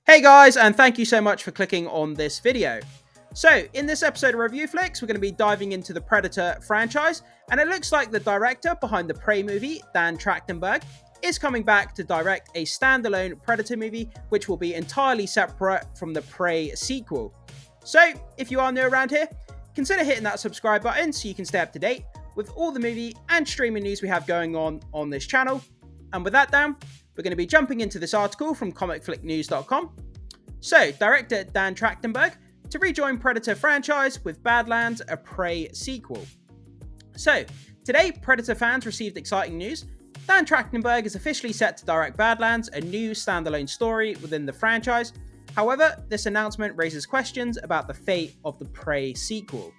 Hey guys, and thank you so much for clicking on this video. So, in this episode of Review Flicks, we're going to be diving into the Predator franchise, and it looks like the director behind the Prey movie, Dan Trachtenberg, is coming back to direct a standalone Predator movie, which will be entirely separate from the Prey sequel. So, if you are new around here, consider hitting that subscribe button so you can stay up to date with all the movie and streaming news we have going on this channel. And with that down, we're going to be jumping into this article from comicflicknews.com. So, director Dan Trachtenberg to rejoin Predator franchise with Badlands, a Prey sequel. So, today, Predator fans received exciting news. Dan Trachtenberg is officially set to direct Badlands, a new standalone story within the franchise. However, this announcement raises questions about the fate of the Prey sequel.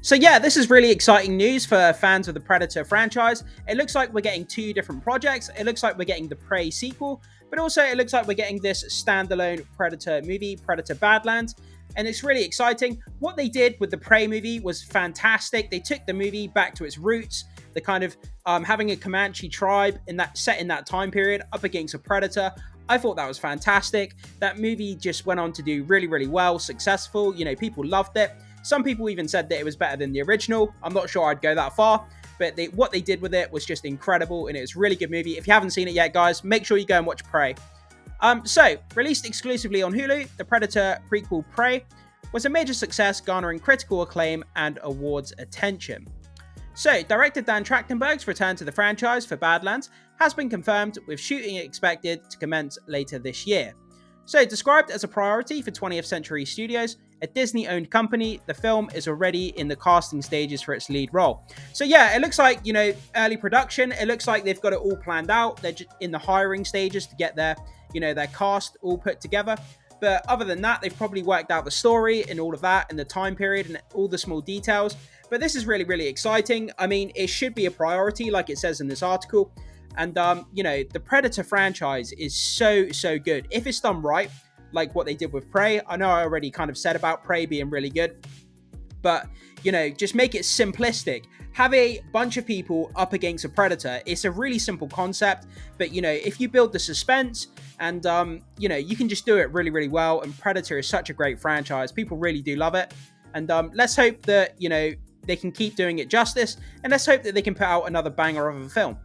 So yeah, this is really exciting news for fans of the Predator franchise. It looks like we're getting two different projects. It looks like we're getting the Prey sequel, but also it looks like we're getting this standalone Predator movie, Predator Badlands, and it's really exciting. What they did with the Prey movie was fantastic. They took the movie back to its roots, the kind of having a Comanche tribe set in that time period up against a Predator. I thought that was fantastic. That movie just went on to do really, really well, successful. You know, people loved it. Some people even said that it was better than the original. I'm not sure I'd go that far, but what they did with it was just incredible, and it was a really good movie. If you haven't seen it yet, guys, make sure you go and watch Prey. So, released exclusively on Hulu, the Predator prequel Prey was a major success, garnering critical acclaim and awards attention. So, director Dan Trachtenberg's return to the franchise for Badlands has been confirmed, with shooting expected to commence later this year. So, described as a priority for 20th Century Studios, a Disney-owned company, the film is already in the casting stages for its lead role. So yeah, it looks like, early production. It looks like they've got it all planned out. They're just in the hiring stages to get their cast all put together. But other than that, they've probably worked out the story and all of that and the time period and all the small details. But this is really, really exciting. I mean, it should be a priority, like it says in this article. And, the Predator franchise is so good. If it's done right, like what they did with Prey. I know I already kind of said about Prey being really good, but, just make it simplistic. Have a bunch of people up against a Predator. It's a really simple concept, but, if you build the suspense and, you can just do it really, really well. And Predator is such a great franchise. People really do love it. And let's hope that, they can keep doing it justice. And let's hope that they can put out another banger of a film.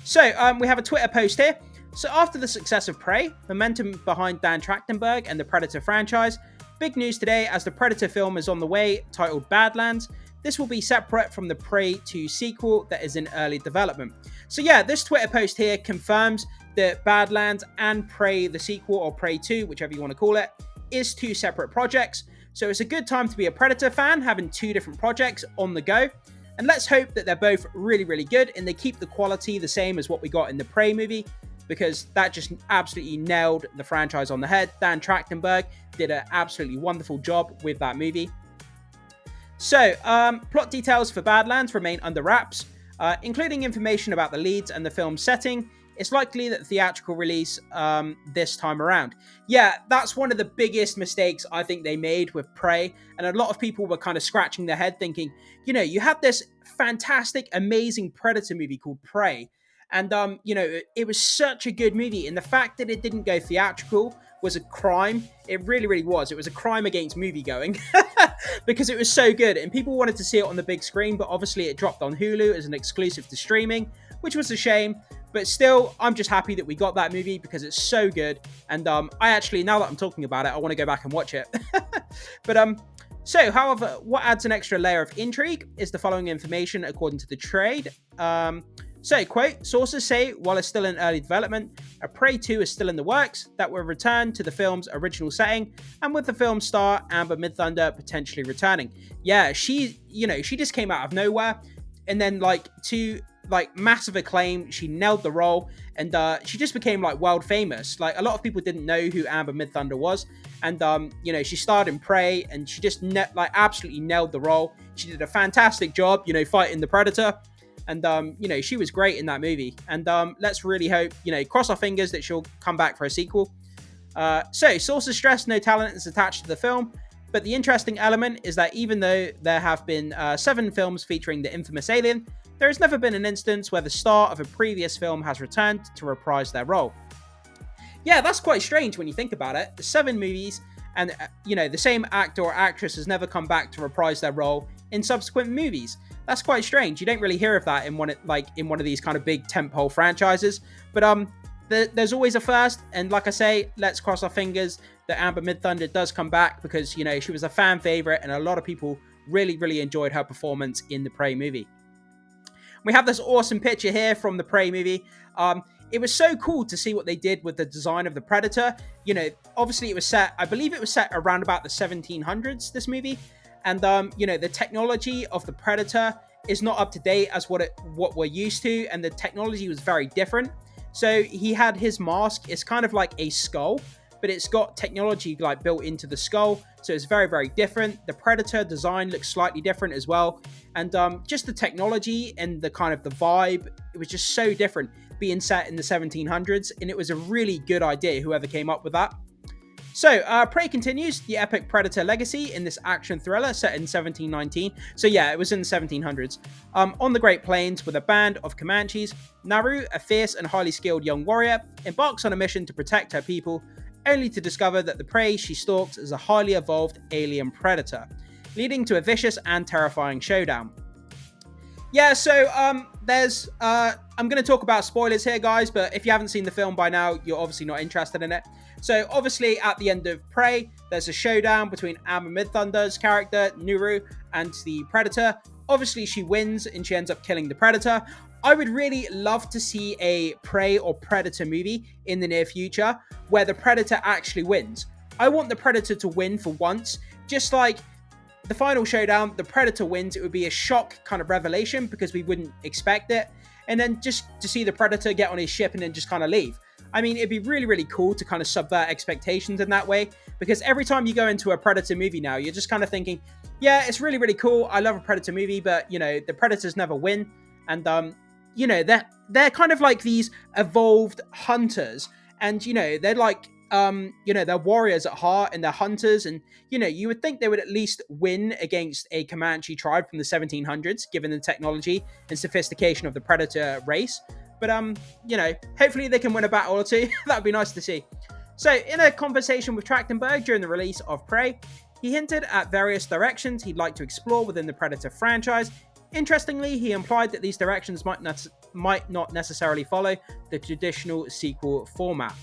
So we have a Twitter post here. So after the success of Prey, momentum behind Dan Trachtenberg and the Predator franchise, big news today as the Predator film is on the way, titled Badlands. This will be separate from the Prey 2 sequel that is in early development. So yeah, this Twitter post here confirms that Badlands and Prey the sequel, or Prey 2, whichever you want to call it, is two separate projects. So it's a good time to be a Predator fan, having two different projects on the go. And let's hope that they're both really, really good and they keep the quality the same as what we got in the Prey movie, because that just absolutely nailed the franchise on the head. Dan Trachtenberg did an absolutely wonderful job with that movie. So, plot details for Badlands remain under wraps, including information about the leads and the film's setting. It's likely that the theatrical release this time around. Yeah, that's one of the biggest mistakes I think they made with Prey, and a lot of people were kind of scratching their head thinking, you had this fantastic, amazing Predator movie called Prey, and, it was such a good movie, and the fact that it didn't go theatrical was a crime. It really, really was. It was a crime against movie-going because it was so good, and people wanted to see it on the big screen, but obviously it dropped on Hulu as an exclusive to streaming, which was a shame. But still, I'm just happy that we got that movie because it's so good, and I actually, now that I'm talking about it, I want to go back and watch it. But, however, what adds an extra layer of intrigue is the following information according to the trade. So, quote, sources say, while it's still in early development, a Prey 2 is still in the works that will return to the film's original setting, and with the film star Amber Midthunder potentially returning. Yeah, she just came out of nowhere, and then, to massive acclaim, she nailed the role, and she just became, world famous. A lot of people didn't know who Amber Midthunder was, and, she starred in Prey, and she just, absolutely nailed the role. She did a fantastic job, fighting the Predator. And, she was great in that movie. And let's really hope, cross our fingers that she'll come back for a sequel. So, sources stress no talent is attached to the film. But the interesting element is that even though there have been 7 films featuring the infamous alien, there has never been an instance where the star of a previous film has returned to reprise their role. Yeah, that's quite strange when you think about it. The 7 movies, and the same actor or actress has never come back to reprise their role in subsequent movies. That's quite strange. You don't really hear of that in one of these kind of big tentpole franchises. But there's always a first, and like I say, let's cross our fingers that Amber Midthunder does come back, because she was a fan favorite and a lot of people really enjoyed her performance in the Prey movie. We have this awesome picture here from the Prey movie. It was so cool to see what they did with the design of the Predator. Obviously it was set, I believe it was set around about the 1700s, this movie. And, the technology of the Predator is not up to date as what we're used to. And the technology was very different. So he had his mask. It's kind of like a skull, but it's got technology like built into the skull. So it's very different. The Predator design looks slightly different as well. And just the technology and the kind of the vibe, it was just so different being set in the 1700s. And it was a really good idea, whoever came up with that. So, Prey continues the epic Predator legacy in this action thriller set in 1719. So yeah, it was in the 1700s. On the Great Plains with a band of Comanches, Naru, a fierce and highly skilled young warrior, embarks on a mission to protect her people, only to discover that the prey she stalks is a highly evolved alien predator, leading to a vicious and terrifying showdown. Yeah, so there's I'm going to talk about spoilers here, guys, but if you haven't seen the film by now, you're obviously not interested in it. So obviously at the end of Prey, there's a showdown between Amber Midthunder's character, Nuru, and the Predator. Obviously she wins and she ends up killing the Predator. I would really love to see a Prey or Predator movie in the near future where the Predator actually wins. I want the Predator to win for once, just like the final showdown, the Predator wins. It would be a shock kind of revelation because we wouldn't expect it. And then just to see the Predator get on his ship and then just kind of leave. I mean, it'd be really cool to kind of subvert expectations in that way, because every time you go into a Predator movie now, you're just kind of thinking, yeah, it's really cool. I love a Predator movie, but, the Predators never win. And, they're kind of like these evolved hunters. And, they're like, they're warriors at heart and they're hunters. And, you would think they would at least win against a Comanche tribe from the 1700s, given the technology and sophistication of the Predator race. But, hopefully they can win a battle or two. That would be nice to see. So, in a conversation with Trachtenberg during the release of Prey, he hinted at various directions he'd like to explore within the Predator franchise. Interestingly, he implied that these directions might not necessarily follow the traditional sequel format.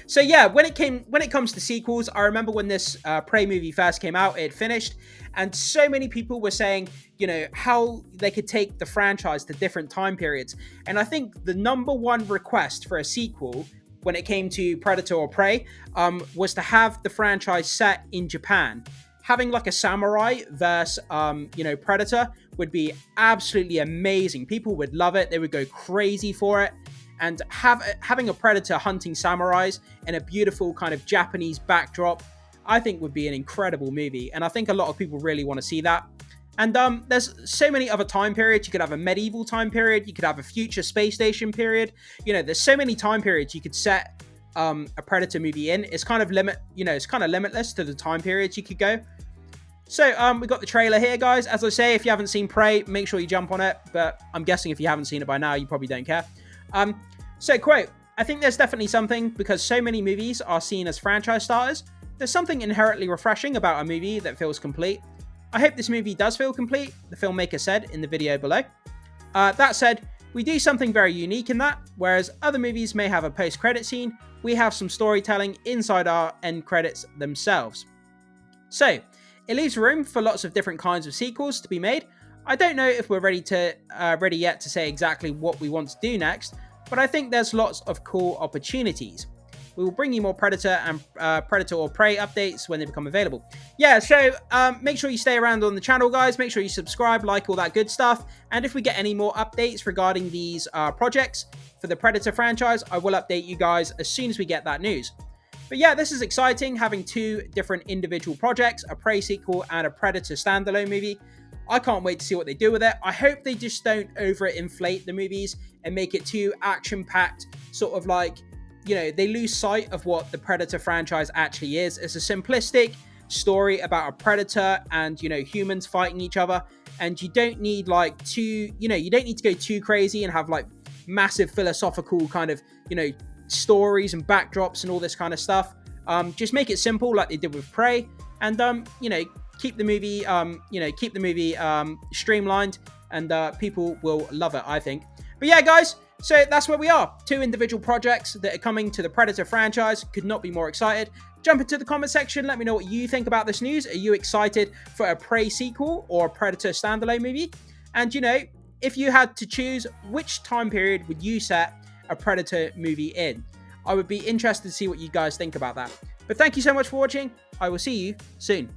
So yeah, when it comes to sequels, I remember when this Prey movie first came out, it finished, and so many people were saying, how they could take the franchise to different time periods. And I think the number one request for a sequel when it came to Predator or Prey was to have the franchise set in Japan. Having like a samurai versus, Predator would be absolutely amazing. People would love it. They would go crazy for it. And having a Predator hunting samurais in a beautiful kind of Japanese backdrop, I think would be an incredible movie. And I think a lot of people really want to see that. And there's so many other time periods. You could have a medieval time period. You could have a future space station period. There's so many time periods you could set a Predator movie in. It's kind of limitless to the time periods you could go. So we got the trailer here, guys. As I say, if you haven't seen Prey, make sure you jump on it. But I'm guessing if you haven't seen it by now, you probably don't care. So quote, I think there's definitely something, because so many movies are seen as franchise starters. There's something inherently refreshing about a movie that feels complete. I hope this movie does feel complete, the filmmaker said in the video below. That said, we do something very unique in that, whereas other movies may have a post-credit scene, we have some storytelling inside our end credits themselves. So, it leaves room for lots of different kinds of sequels to be made. I don't know if we're ready yet to say exactly what we want to do next, but I think there's lots of cool opportunities. We will bring you more Predator and Predator or Prey updates when they become available. Yeah, so make sure you stay around on the channel, guys. Make sure you subscribe, like, all that good stuff. And if we get any more updates regarding these projects for the Predator franchise, I will update you guys as soon as we get that news. But yeah, this is exciting, having two different individual projects, a Prey sequel and a Predator standalone movie. I can't wait to see what they do with it. I hope they just don't overinflate the movies and make it too action-packed, sort of like, they lose sight of what the Predator franchise actually is. It's a simplistic story about a predator and, humans fighting each other. And you don't need you don't need to go too crazy and have like massive philosophical kind of, stories and backdrops and all this kind of stuff. Just make it simple like they did with Prey, and keep the movie streamlined, and people will love it, I think. But yeah, guys, so that's where we are. 2 individual projects that are coming to the Predator franchise. Could not be more excited. Jump into the comment section. Let me know what you think about this news. Are you excited for a Prey sequel or a Predator standalone movie? And, if you had to choose, which time period would you set a Predator movie in? I would be interested to see what you guys think about that. But thank you so much for watching. I will see you soon.